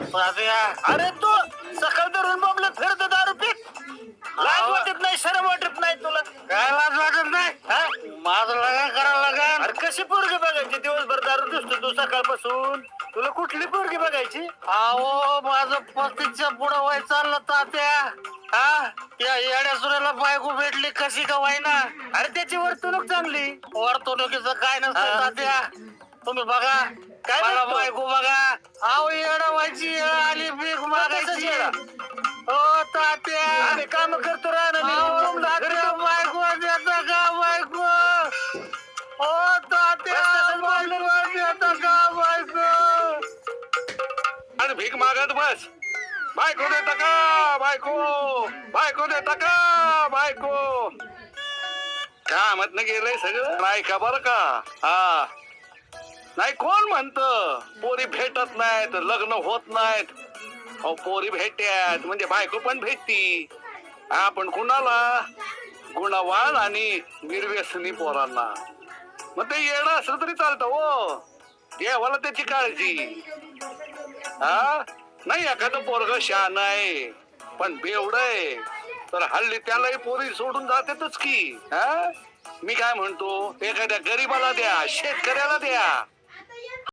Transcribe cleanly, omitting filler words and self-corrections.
अरे तू सकाळ धरून बोंबलत फिरतो दारू पीत. लाज वाटत नाही, शरम वाटत नाही तुला? काय लाज वाटत नाही? हा? माझं लग्न करावं लागेल. अरे कशी पोरगी बघायची? दिवसभर दारू दिसतो तू सकाळपासून. तुला कुठली पोरगी बघायची? अहो माझं 35च्या पुढं वय चाललं तात्या. हा त्या येड्या सुऱ्याला बायको भेटली कशी का वाईना. अरे त्याची वर्तणूक चांगली. वर्तणुकीचं काय नसतं हा. तात्या. तुम्ही बघा काय मला बघतो? बायको बघा. अहो येडा व्हायची येळ आली भीक तसंच मागायची. येडा. हो तात्या. आम्ही काम करतो राहणार अहो, तात्या, बायको देता का बायको? हो तात्या रस्त्याचं बायको देता का बायको? आणि भीक मागत बस. बायको देता का बायको? बायको देता का बायको? कामात गेलंय सगळं. नाही का बरं का? हा नाही कोण म्हणत पोरी भेटत नाहीत, लग्न होत नाहीत. अहो पोरी भेटत्यात म्हणजे बायको पण भेटती. आपण कुणाला? गुणवान आणि निर्व्यसनी पोरांना. मग ते येणं असलं तरी चालतं हो. देवाला त्याची काळजी. हा नाही एखादं पोरग शहाण आहे पण बेवड आहे तर हल्ली त्यालाही पोरी सोडून जातातच की. हा मी काय म्हणतो एखाद्या गरीबाला द्या, शेतकऱ्याला द्या.